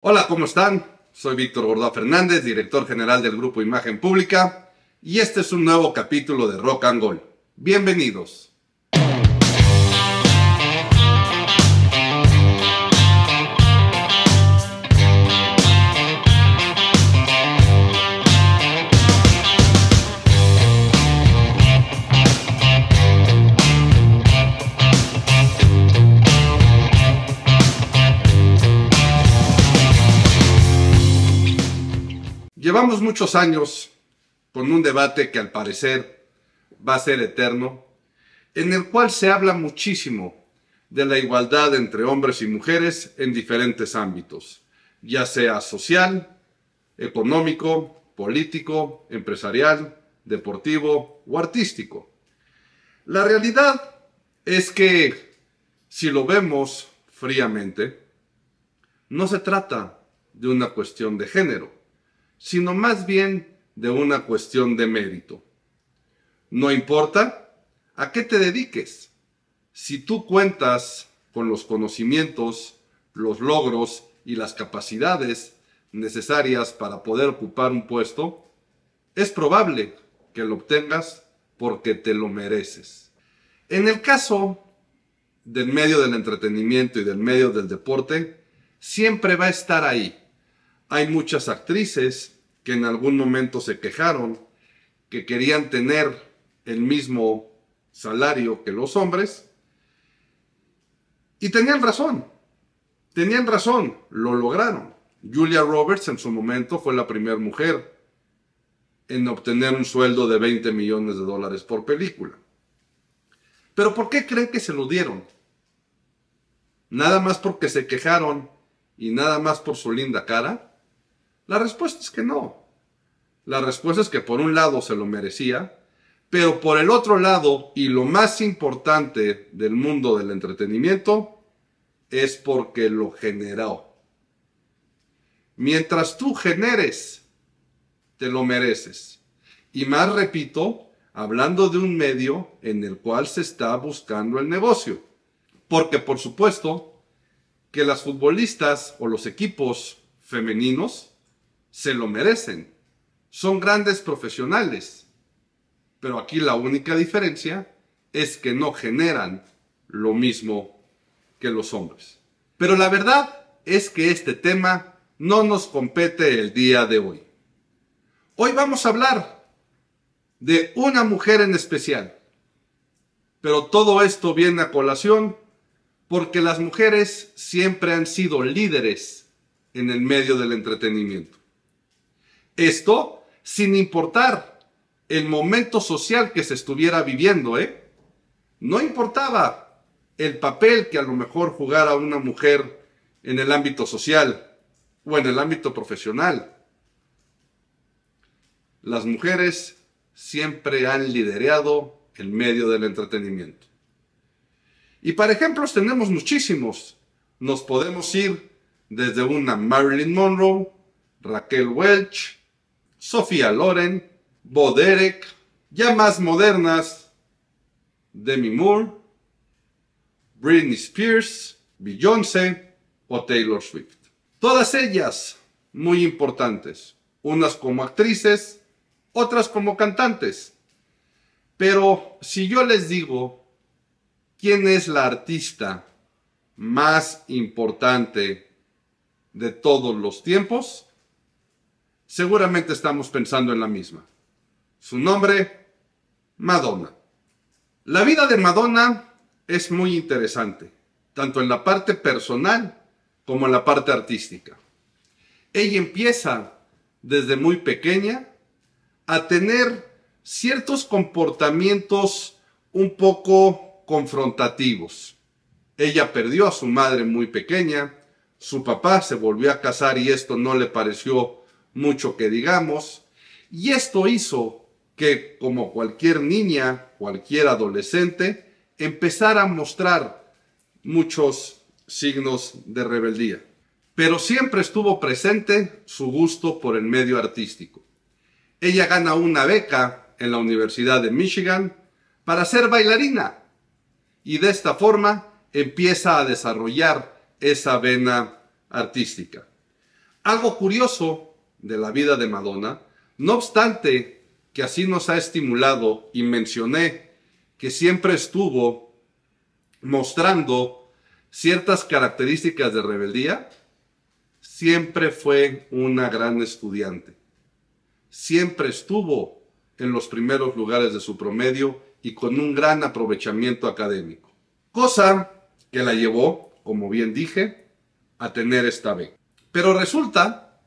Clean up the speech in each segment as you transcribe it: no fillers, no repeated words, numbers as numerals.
Hola, ¿cómo están? Soy Víctor Gordá Fernández, director general del Grupo Imagen Pública, y este es un nuevo capítulo de Rock and Gold. Bienvenidos. Llevamos muchos años con un debate que al parecer va a ser eterno, en el cual se habla muchísimo de la igualdad entre hombres y mujeres en diferentes ámbitos, ya sea social, económico, político, empresarial, deportivo o artístico. La realidad es que, si lo vemos fríamente, no se trata de una cuestión de género, sino más bien de una cuestión de mérito. No importa a qué te dediques, si tú cuentas con los conocimientos, los logros y las capacidades necesarias para poder ocupar un puesto, es probable que lo obtengas porque te lo mereces. En el caso del medio del entretenimiento y del medio del deporte, siempre va a estar ahí. Hay muchas actrices que en algún momento se quejaron que querían tener el mismo salario que los hombres y tenían razón, lo lograron. Julia Roberts en su momento fue la primera mujer en obtener un sueldo de $20 millones por película. ¿Pero por qué creen que se lo dieron? ¿Nada más porque se quejaron y nada más por su linda cara? La respuesta es que no. La respuesta es que por un lado se lo merecía, pero por el otro lado, y lo más importante del mundo del entretenimiento, es porque lo generó. Mientras tú generes, te lo mereces. Y más repito, hablando de un medio en el cual se está buscando el negocio. Porque por supuesto que las futbolistas o los equipos femeninos se lo merecen. Son grandes profesionales. Pero aquí la única diferencia es que no generan lo mismo que los hombres. Pero la verdad es que este tema no nos compete el día de hoy. Hoy vamos a hablar de una mujer en especial. Pero todo esto viene a colación porque las mujeres siempre han sido líderes en el medio del entretenimiento. Esto sin importar el momento social que se estuviera viviendo, No importaba el papel que a lo mejor jugara una mujer en el ámbito social o en el ámbito profesional. Las mujeres siempre han liderado el medio del entretenimiento. Y para ejemplos tenemos muchísimos. Nos podemos ir desde una Marilyn Monroe, Raquel Welch, Sofía Loren, Bo Derek, ya más modernas, Demi Moore, Britney Spears, Beyoncé o Taylor Swift. Todas ellas muy importantes, unas como actrices, otras como cantantes. Pero si yo les digo, ¿quién es la artista más importante de todos los tiempos? Seguramente estamos pensando en la misma. Su nombre, Madonna. La vida de Madonna es muy interesante, tanto en la parte personal como en la parte artística. Ella empieza desde muy pequeña a tener ciertos comportamientos un poco confrontativos. Ella perdió a su madre muy pequeña, su papá se volvió a casar y esto no le pareció mucho que digamos, y esto hizo que, como cualquier niña, cualquier adolescente, empezara a mostrar muchos signos de rebeldía. Pero siempre estuvo presente su gusto por el medio artístico. Ella gana una beca en la Universidad de Michigan para ser bailarina, y de esta forma empieza a desarrollar esa vena artística. Algo curioso de la vida de Madonna, no obstante que así nos ha estimulado, y mencioné que siempre estuvo mostrando ciertas características de rebeldía, siempre fue una gran estudiante. Siempre estuvo en los primeros lugares de su promedio y con un gran aprovechamiento académico. Cosa que la llevó, como bien dije, a tener esta beca. Pero resulta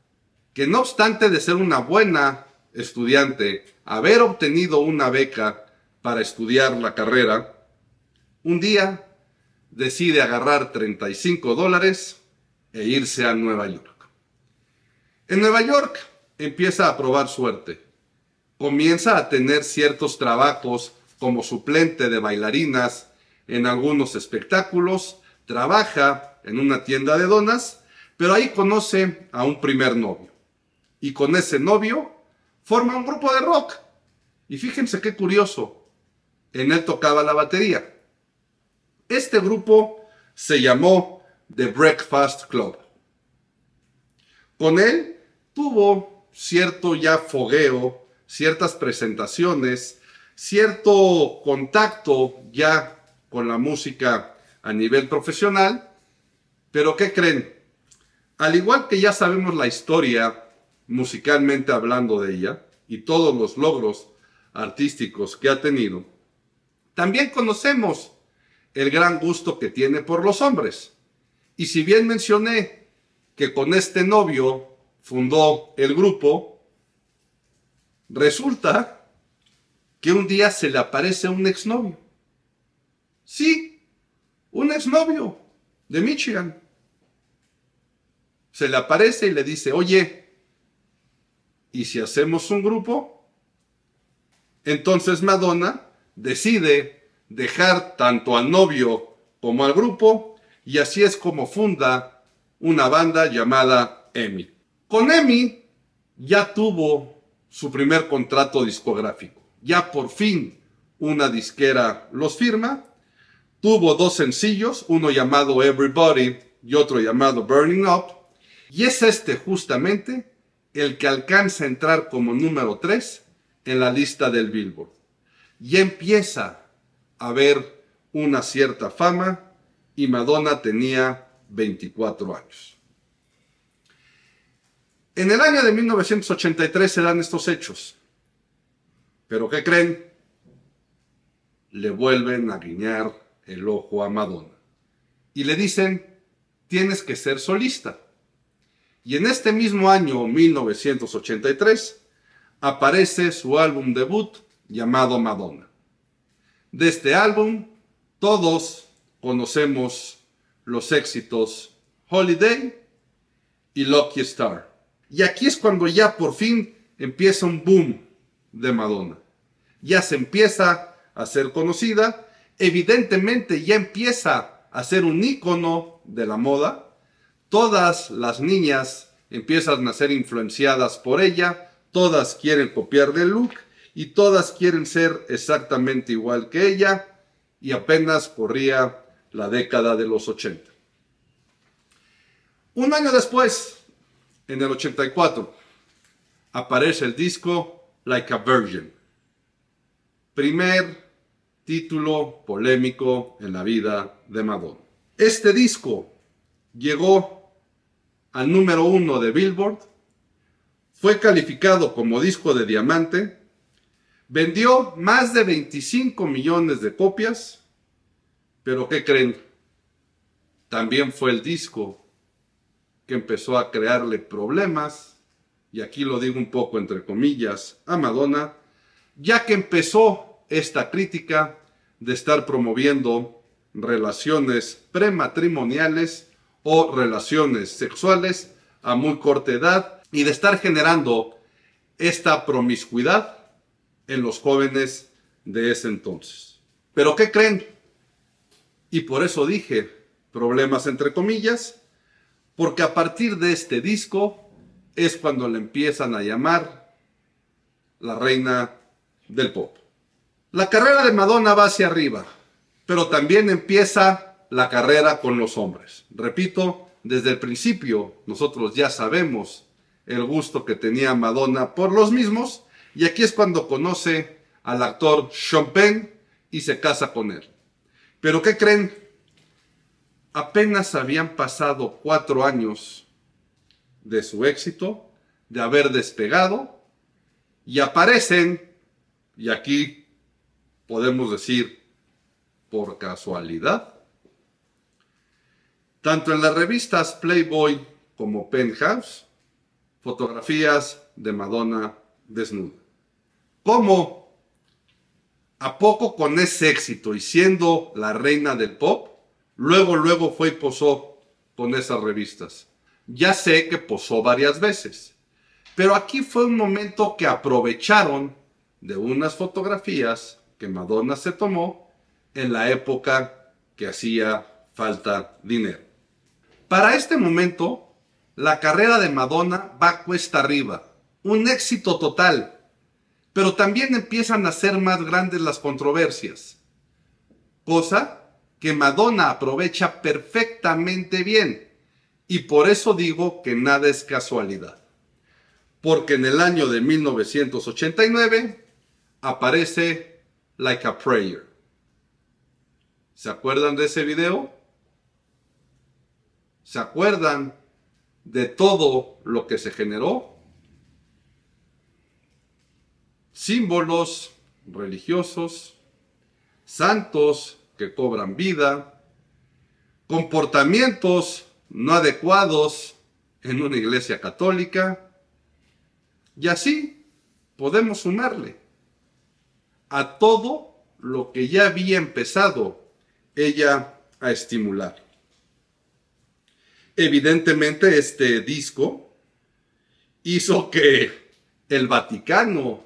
que no obstante de ser una buena estudiante, haber obtenido una beca para estudiar la carrera, un día decide agarrar $35 e irse a Nueva York. En Nueva York empieza a probar suerte. Comienza a tener ciertos trabajos como suplente de bailarinas en algunos espectáculos, trabaja en una tienda de donas, pero ahí conoce a un primer novio. Y con ese novio forma un grupo de rock. Y fíjense qué curioso, en él tocaba la batería. Este grupo se llamó The Breakfast Club. Con él tuvo cierto ya fogueo, ciertas presentaciones, cierto contacto ya con la música a nivel profesional. Pero ¿qué creen? Al igual que ya sabemos la historia musicalmente hablando de ella y todos los logros artísticos que ha tenido, también conocemos el gran gusto que tiene por los hombres. Y si bien mencioné que con este novio fundó el grupo, resulta que un día se le aparece un exnovio. Sí, un exnovio de Michigan. Se le aparece y le dice, oye, ¿y si hacemos un grupo? Entonces Madonna decide dejar tanto al novio como al grupo, y así es como funda una banda llamada EMI. Con EMI ya tuvo su primer contrato discográfico. Ya por fin una disquera los firma. Tuvo 2 sencillos, uno llamado Everybody y otro llamado Burning Up. Y es este justamente el que alcanza a entrar como número 3 en la lista del Billboard. Y empieza a ver una cierta fama, y Madonna tenía 24 años. En el año de 1983 se dan estos hechos. ¿Pero qué creen? Le vuelven a guiñar el ojo a Madonna. Y le dicen, tienes que ser solista. Y en este mismo año, 1983, aparece su álbum debut llamado Madonna. De este álbum, todos conocemos los éxitos Holiday y Lucky Star. Y aquí es cuando ya por fin empieza un boom de Madonna. Ya se empieza a ser conocida, evidentemente ya empieza a ser un ícono de la moda. Todas las niñas empiezan a ser influenciadas por ella, todas quieren copiarle el look y todas quieren ser exactamente igual que ella, y apenas corría la década de los 80. Un año después, en el 84, aparece el disco Like a Virgin. Primer título polémico en la vida de Madonna. Este disco llegó al número 1 de Billboard, fue calificado como disco de diamante, vendió más de 25 millones de copias, pero ¿qué creen? También fue el disco que empezó a crearle problemas, y aquí lo digo un poco entre comillas, a Madonna, ya que empezó esta crítica de estar promoviendo relaciones prematrimoniales o relaciones sexuales a muy corta edad, y de estar generando esta promiscuidad en los jóvenes de ese entonces. ¿Pero qué creen? Y por eso dije problemas entre comillas, porque a partir de este disco es cuando le empiezan a llamar la reina del pop. La carrera de Madonna va hacia arriba, pero también empieza la carrera con los hombres. Repito, desde el principio nosotros ya sabemos el gusto que tenía Madonna por los mismos, y aquí es cuando conoce al actor Sean Penn y se casa con él. ¿Pero qué creen? Apenas habían pasado 4 años de su éxito, de haber despegado, y aparecen, y aquí podemos decir por casualidad, tanto en las revistas Playboy como Penthouse, fotografías de Madonna desnuda. ¿Cómo? ¿A poco con ese éxito y siendo la reina del pop, luego fue y posó con esas revistas? Ya sé que posó varias veces, pero aquí fue un momento que aprovecharon de unas fotografías que Madonna se tomó en la época que hacía falta dinero. Para este momento, la carrera de Madonna va cuesta arriba, un éxito total, pero también empiezan a ser más grandes las controversias, cosa que Madonna aprovecha perfectamente bien, y por eso digo que nada es casualidad, porque en el año de 1989 aparece Like a Prayer. ¿Se acuerdan de ese video? ¿Se acuerdan de todo lo que se generó? Símbolos religiosos, santos que cobran vida, comportamientos no adecuados en una iglesia católica, y así podemos sumarle a todo lo que ya había empezado ella a estimular. Evidentemente este disco hizo que el Vaticano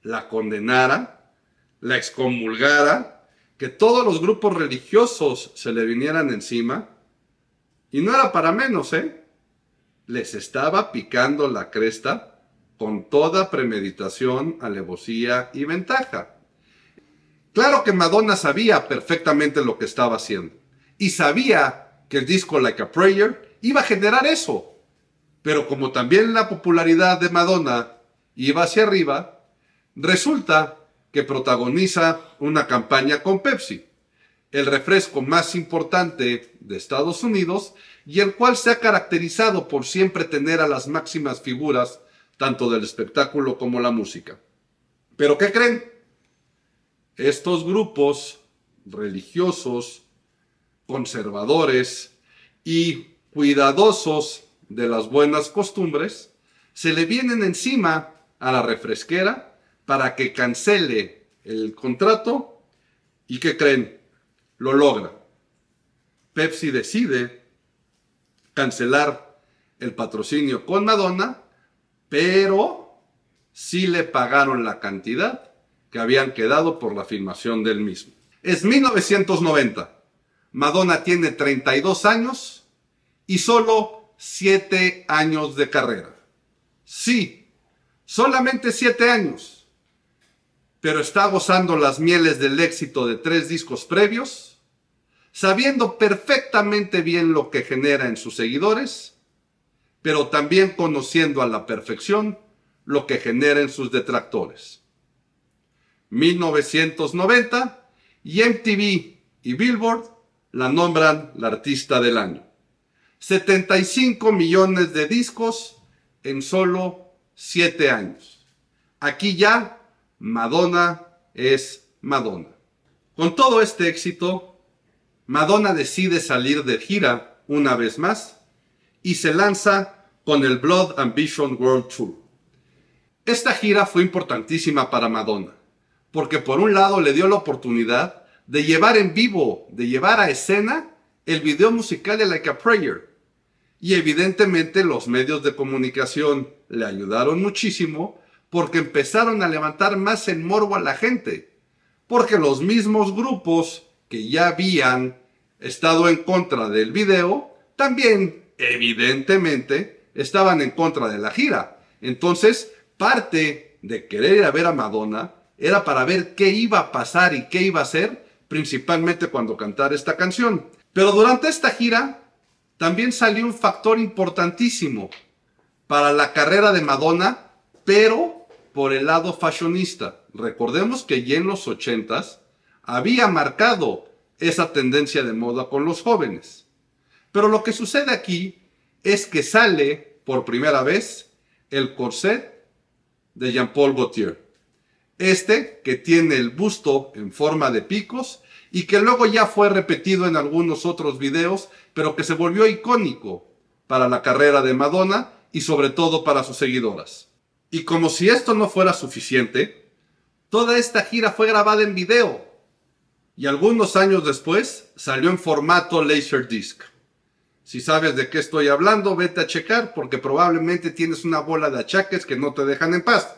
la condenara, la excomulgara, que todos los grupos religiosos se le vinieran encima, y no era para menos, les estaba picando la cresta con toda premeditación, alevosía y ventaja. Claro que Madonna sabía perfectamente lo que estaba haciendo, y sabía que el disco Like a Prayer iba a generar eso, pero como también la popularidad de Madonna iba hacia arriba, resulta que protagoniza una campaña con Pepsi, el refresco más importante de Estados Unidos, y el cual se ha caracterizado por siempre tener a las máximas figuras tanto del espectáculo como la música. ¿Pero qué creen? Estos grupos religiosos, conservadores y cuidadosos de las buenas costumbres, se le vienen encima a la refresquera para que cancele el contrato. ¿Y qué creen? Lo logra. Pepsi decide cancelar el patrocinio con Madonna, pero sí le pagaron la cantidad que habían quedado por la filmación del mismo. Es 1990. Madonna tiene 32 años y solo 7 años de carrera. Sí, solamente 7 años. Pero está gozando las mieles del éxito de 3 discos previos, sabiendo perfectamente bien lo que genera en sus seguidores, pero también conociendo a la perfección lo que genera en sus detractores. 1990, y MTV y Billboard la nombran la artista del año. 75 millones de discos en solo 7 años. Aquí ya Madonna es Madonna. Con todo este éxito, Madonna decide salir de gira una vez más y se lanza con el Blood Ambition World Tour. Esta gira fue importantísima para Madonna, porque por un lado le dio la oportunidad de llevar en vivo, de llevar a escena el video musical de Like a Prayer. Y evidentemente los medios de comunicación le ayudaron muchísimo porque empezaron a levantar más en morbo a la gente. Porque los mismos grupos que ya habían estado en contra del video, también evidentemente estaban en contra de la gira. Entonces, parte de querer ir a ver a Madonna era para ver qué iba a pasar y qué iba a hacer, principalmente cuando cantara esta canción. Pero durante esta gira, también salió un factor importantísimo para la carrera de Madonna, pero por el lado fashionista. Recordemos que ya en los 80s había marcado esa tendencia de moda con los jóvenes. Pero lo que sucede aquí es que sale por primera vez el corset de Jean-Paul Gaultier. Este que tiene el busto en forma de picos y que luego ya fue repetido en algunos otros videos, pero que se volvió icónico para la carrera de Madonna y sobre todo para sus seguidoras. Y como si esto no fuera suficiente, toda esta gira fue grabada en video y algunos años después salió en formato Laserdisc. Si sabes de qué estoy hablando, vete a checar porque probablemente tienes una bola de achaques que no te dejan en paz.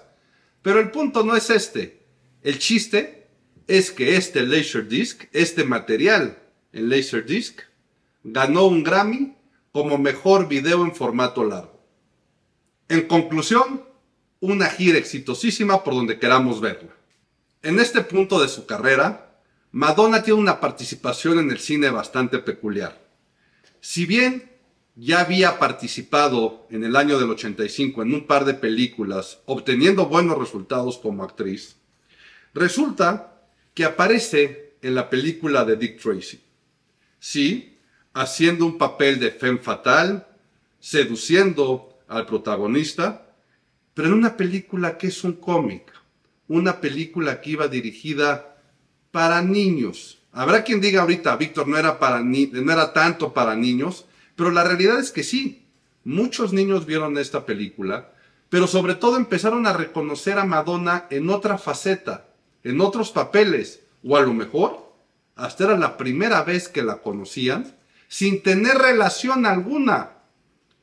Pero el punto no es este. El chiste es que este Laserdisc, este material en Laserdisc, ganó un Grammy como mejor video en formato largo. En conclusión, una gira exitosísima por donde queramos verla. En este punto de su carrera, Madonna tiene una participación en el cine bastante peculiar. Si bien ya había participado en el año del 85 en un par de películas, obteniendo buenos resultados como actriz, resulta que aparece en la película de Dick Tracy. Sí, haciendo un papel de femme fatale, seduciendo al protagonista, pero en una película que es un cómic, una película que iba dirigida para niños. Habrá quien diga ahorita, Víctor, no era tanto para niños, pero la realidad es que sí, muchos niños vieron esta película, pero sobre todo empezaron a reconocer a Madonna en otra faceta, en otros papeles, o a lo mejor hasta era la primera vez que la conocían, sin tener relación alguna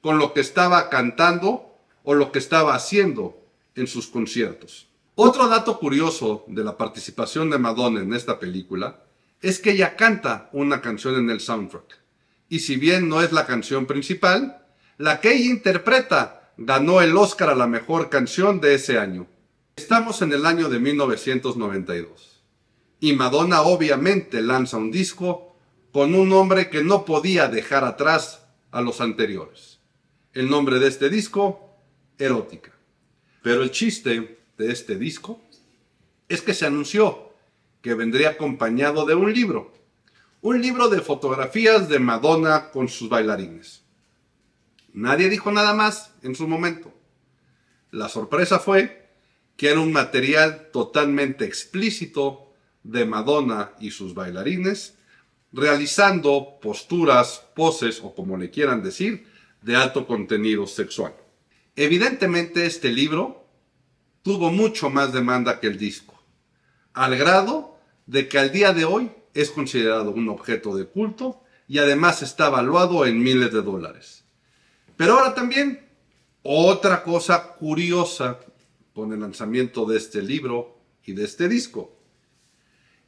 con lo que estaba cantando o lo que estaba haciendo en sus conciertos. Otro dato curioso de la participación de Madonna en esta película es que ella canta una canción en el soundtrack. Y si bien no es la canción principal, la que ella interpreta ganó el Oscar a la mejor canción de ese año. Estamos en el año de 1992. Y Madonna obviamente lanza un disco con un nombre que no podía dejar atrás a los anteriores. El nombre de este disco, Erótica. Pero el chiste de este disco es que se anunció que vendría acompañado de un libro de fotografías de Madonna con sus bailarines. Nadie dijo nada más en su momento. La sorpresa fue que era un material totalmente explícito de Madonna y sus bailarines, realizando posturas, poses o como le quieran decir, de alto contenido sexual. Evidentemente este libro tuvo mucho más demanda que el disco, al grado de que al día de hoy es considerado un objeto de culto y además está valuado en miles de dólares. Pero ahora también, otra cosa curiosa con el lanzamiento de este libro y de este disco,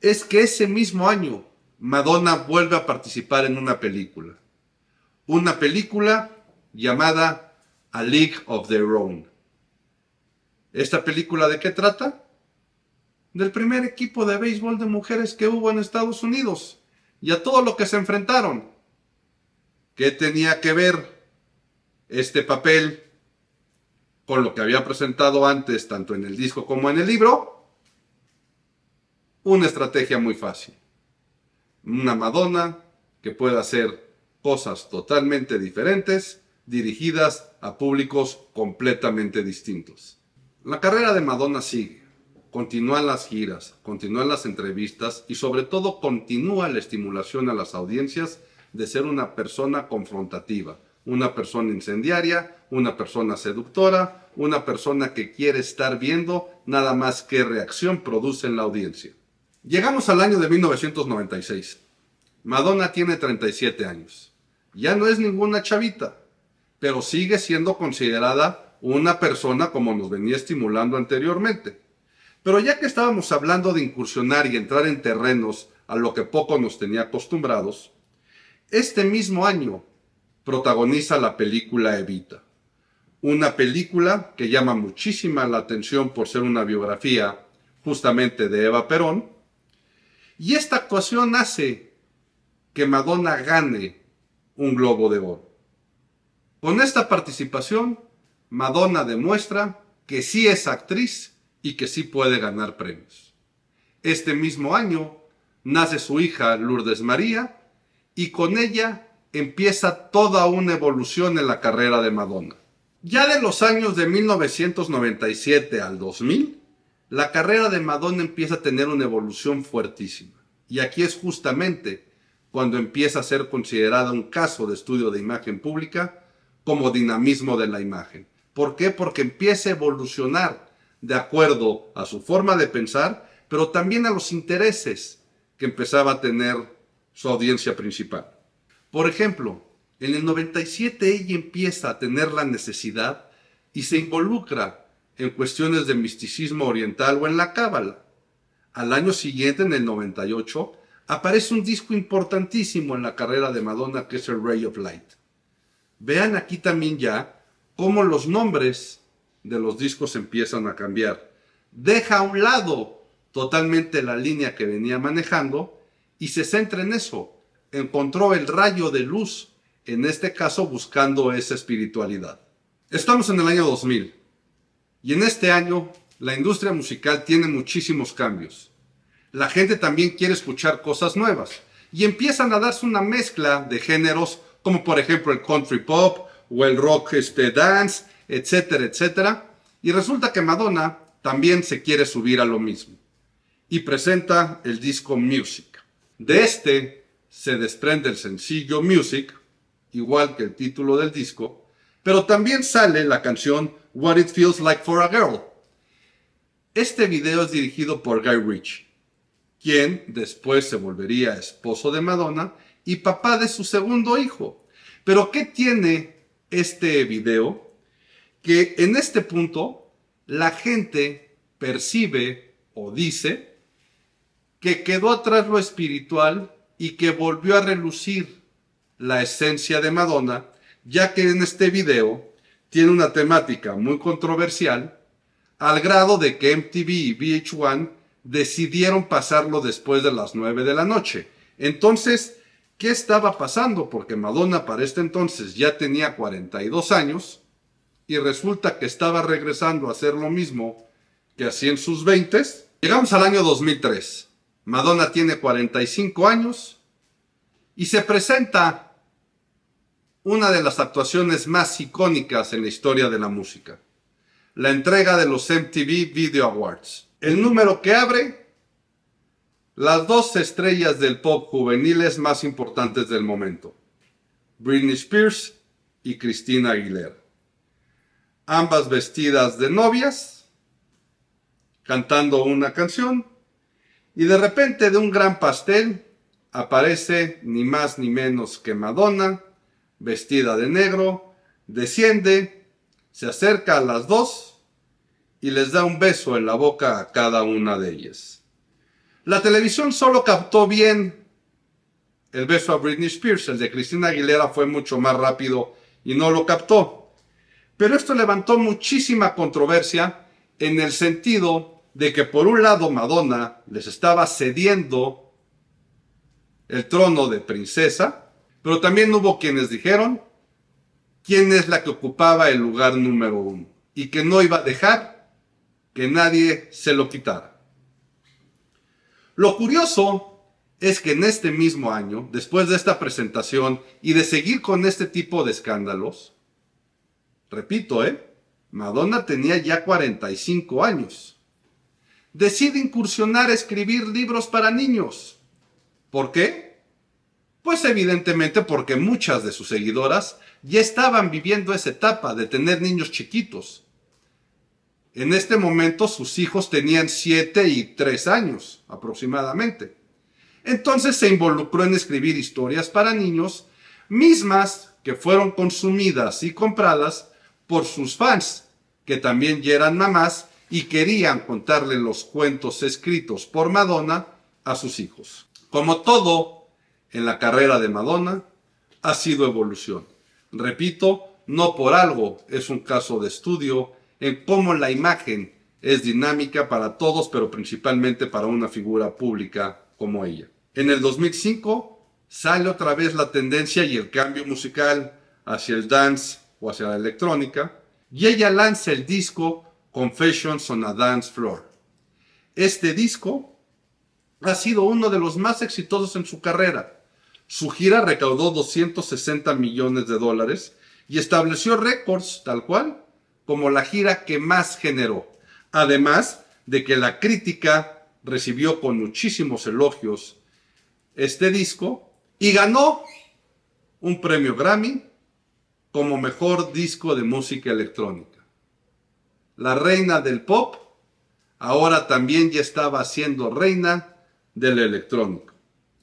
es que ese mismo año Madonna vuelve a participar en una película llamada A League of Their Own. ¿Esta película de qué trata? Del primer equipo de béisbol de mujeres que hubo en Estados Unidos y a todo lo que se enfrentaron. ¿Qué tenía que ver este papel con lo que había presentado antes, tanto en el disco como en el libro? Una estrategia muy fácil. Una Madonna que pueda hacer cosas totalmente diferentes, dirigidas a públicos completamente distintos. La carrera de Madonna sigue. Continúan las giras, continúan las entrevistas y sobre todo continúa la estimulación a las audiencias de ser una persona confrontativa, una persona incendiaria, una persona seductora, una persona que quiere estar viendo nada más qué reacción produce en la audiencia. Llegamos al año de 1996. Madonna tiene 37 años. Ya no es ninguna chavita, pero sigue siendo considerada una persona como nos venía estimulando anteriormente. Pero ya que estábamos hablando de incursionar y entrar en terrenos a lo que poco nos tenía acostumbrados, este mismo año protagoniza la película Evita. Una película que llama muchísima la atención por ser una biografía justamente de Eva Perón. Y esta actuación hace que Madonna gane un Globo de Oro. Con esta participación, Madonna demuestra que sí es actriz y que sí puede ganar premios. Este mismo año nace su hija Lourdes María y con ella empieza toda una evolución en la carrera de Madonna. Ya de los años de 1997 al 2000, la carrera de Madonna empieza a tener una evolución fuertísima. Y aquí es justamente cuando empieza a ser considerada un caso de estudio de imagen pública como dinamismo de la imagen. ¿Por qué? Porque empieza a evolucionar de acuerdo a su forma de pensar, pero también a los intereses que empezaba a tener su audiencia principal. Por ejemplo, en el 97 ella empieza a tener la necesidad y se involucra en cuestiones de misticismo oriental o en la cábala. Al año siguiente, en el 98, aparece un disco importantísimo en la carrera de Madonna que es el Ray of Light. Vean aquí también ya cómo los nombres de los discos empiezan a cambiar. Deja a un lado totalmente la línea que venía manejando y se centra en eso. Encontró el rayo de luz, en este caso buscando esa espiritualidad. Estamos en el año 2000 y en este año la industria musical tiene muchísimos cambios. La gente también quiere escuchar cosas nuevas y empiezan a darse una mezcla de géneros como por ejemplo el country pop o el rock dance, etcétera, etcétera. Y resulta que Madonna también se quiere subir a lo mismo y presenta el disco Music. De este se desprende el sencillo Music, igual que el título del disco, pero también sale la canción What It Feels Like for a Girl. Este video es dirigido por Guy Ritchie, quien después se volvería esposo de Madonna y papá de su segundo hijo. Pero ¿qué tiene este video? Que en este punto la gente percibe o dice que quedó atrás lo espiritual y que volvió a relucir la esencia de Madonna, ya que en este video tiene una temática muy controversial, al grado de que MTV y VH1 decidieron pasarlo después de las 9 de la noche. Entonces, ¿qué estaba pasando? Porque Madonna para este entonces ya tenía 42 años y resulta que estaba regresando a hacer lo mismo que hacía en sus 20s. Llegamos al año 2003. Madonna tiene 45 años y se presenta una de las actuaciones más icónicas en la historia de la música. La entrega de los MTV Video Awards. El número que abre las dos estrellas del pop juveniles más importantes del momento, Britney Spears y Christina Aguilera. Ambas vestidas de novias, cantando una canción, y de repente de un gran pastel aparece ni más ni menos que Madonna, vestida de negro, desciende, se acerca a las dos y les da un beso en la boca a cada una de ellas. La televisión solo captó bien el beso a Britney Spears, el de Christina Aguilera fue mucho más rápido y no lo captó. Pero esto levantó muchísima controversia en el sentido de que por un lado Madonna les estaba cediendo el trono de princesa, pero también hubo quienes dijeron quién es la que ocupaba el lugar número 1 y que no iba a dejar que nadie se lo quitara. Lo curioso es que en este mismo año, después de esta presentación y de seguir con este tipo de escándalos, repito, Madonna tenía ya 45 años. Decide incursionar a escribir libros para niños. ¿Por qué? Pues evidentemente porque muchas de sus seguidoras ya estaban viviendo esa etapa de tener niños chiquitos. En este momento sus hijos tenían 7 y 3 años aproximadamente. Entonces se involucró en escribir historias para niños, mismas que fueron consumidas y compradas por sus fans, que también ya eran mamás y querían contarle los cuentos escritos por Madonna a sus hijos. Como todo en la carrera de Madonna, ha sido evolución. Repito, no por algo es un caso de estudio en cómo la imagen es dinámica para todos, pero principalmente para una figura pública como ella. En el 2005 sale otra vez la tendencia y el cambio musical hacia el dance o hacia la electrónica, y ella lanza el disco Confessions on a Dance Floor. Este disco ha sido uno de los más exitosos en su carrera. Su gira recaudó 260 millones de dólares y estableció récords, tal cual, como la gira que más generó. Además de que la crítica recibió con muchísimos elogios este disco y ganó un premio Grammy como mejor disco de música electrónica. La reina del pop ahora también ya estaba siendo reina del electrónico.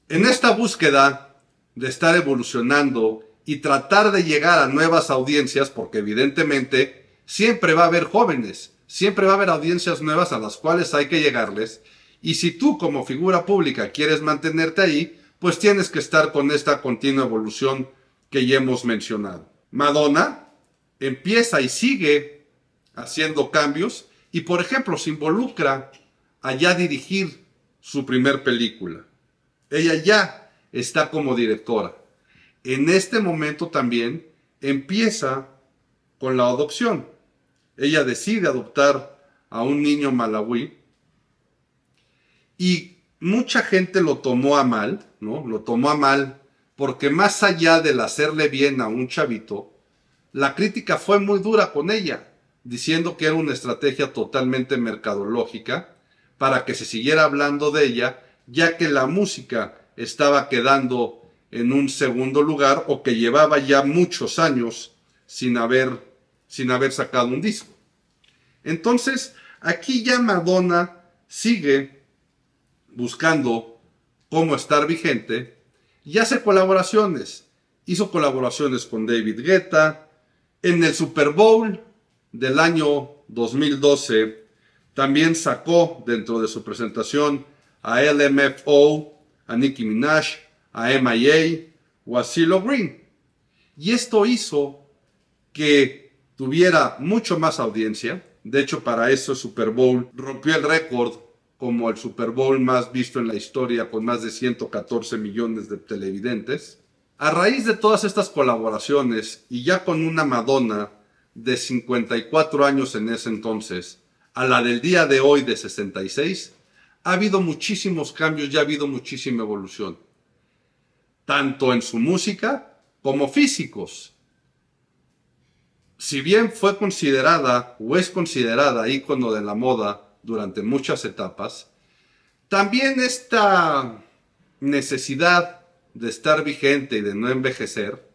En esta búsqueda de estar evolucionando y tratar de llegar a nuevas audiencias, porque evidentemente siempre va a haber jóvenes, siempre va a haber audiencias nuevas a las cuales hay que llegarles, y si tú como figura pública quieres mantenerte ahí, pues tienes que estar con esta continua evolución que ya hemos mencionado. Madonna empieza y sigue haciendo cambios y, por ejemplo, se involucra a ya dirigir su primer película. Ella ya está como directora. En este momento también empieza con la adopción. Ella decide adoptar a un niño malawí y mucha gente lo tomó a mal, ¿no? Lo tomó a mal porque más allá del hacerle bien a un chavito, la crítica fue muy dura con ella, diciendo que era una estrategia totalmente mercadológica para que se siguiera hablando de ella, ya que la música estaba quedando en un segundo lugar o que llevaba ya muchos años sin haber sacado un disco. Entonces, aquí ya Madonna sigue buscando cómo estar vigente y hace colaboraciones. Hizo colaboraciones con David Guetta. En el Super Bowl del año 2012 también sacó dentro de su presentación a LMFAO, a Nicki Minaj, a MIA o a CeeLo Green. Y esto hizo que tuviera mucho más audiencia. De hecho, para eso el Super Bowl rompió el récord como el Super Bowl más visto en la historia, con más de 114 millones de televidentes. A raíz de todas estas colaboraciones y ya con una Madonna de 54 años en ese entonces, a la del día de hoy de 66, ha habido muchísimos cambios y ha habido muchísima evolución, tanto en su música como físicos. Si bien fue considerada o es considerada ícono de la moda durante muchas etapas, también esta necesidad de estar vigente y de no envejecer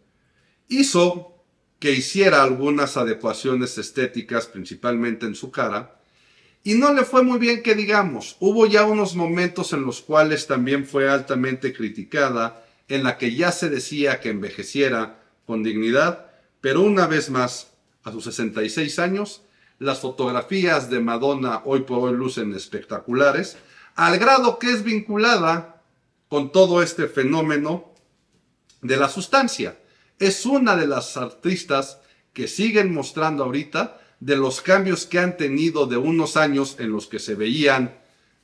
hizo que hiciera algunas adecuaciones estéticas, principalmente en su cara, y no le fue muy bien que digamos. Hubo ya unos momentos en los cuales también fue altamente criticada, en la que ya se decía que envejeciera con dignidad, pero una vez más, a sus 66 años, las fotografías de Madonna hoy por hoy lucen espectaculares, al grado que es vinculada con todo este fenómeno de la sustancia. Es una de las artistas que siguen mostrando ahorita de los cambios que han tenido de unos años en los que se veían,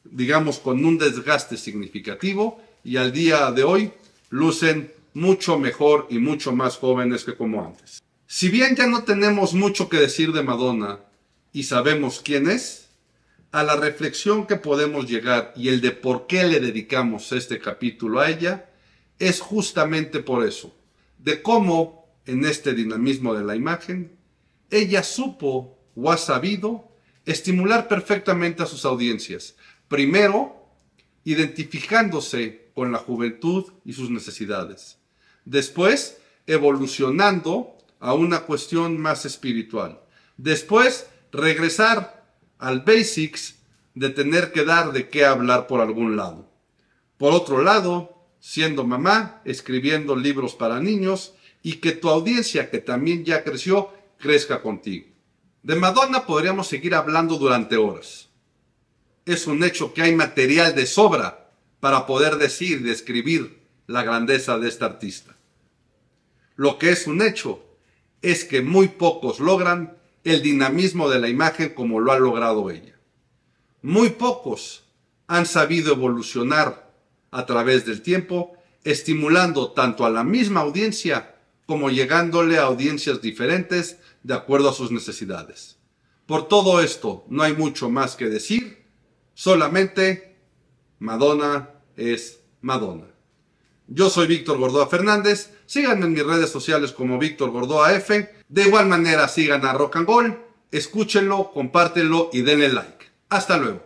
digamos, con un desgaste significativo, y al día de hoy lucen mucho mejor y mucho más jóvenes que como antes. Si bien ya no tenemos mucho que decir de Madonna y sabemos quién es, a la reflexión que podemos llegar y el de por qué le dedicamos este capítulo a ella es justamente por eso, de cómo en este dinamismo de la imagen ella supo o ha sabido estimular perfectamente a sus audiencias, primero identificándose con la juventud y sus necesidades, después evolucionando a una cuestión más espiritual, después regresar al basics de tener que dar de qué hablar por algún lado. Por otro lado, siendo mamá, escribiendo libros para niños y que tu audiencia, que también ya creció, crezca contigo. De Madonna podríamos seguir hablando durante horas. Es un hecho que hay material de sobra para poder decir y describir la grandeza de esta artista. Lo que es un hecho es que muy pocos logran el dinamismo de la imagen como lo ha logrado ella. Muy pocos han sabido evolucionar a través del tiempo estimulando tanto a la misma audiencia como llegándole a audiencias diferentes de acuerdo a sus necesidades. Por todo esto, no hay mucho más que decir, solamente Madonna es Madonna. Yo soy Víctor Gordoa Fernández, síganme en mis redes sociales como Víctor Gordoa F. De igual manera sigan a Rock and Roll, escúchenlo, compártenlo y denle like. Hasta luego.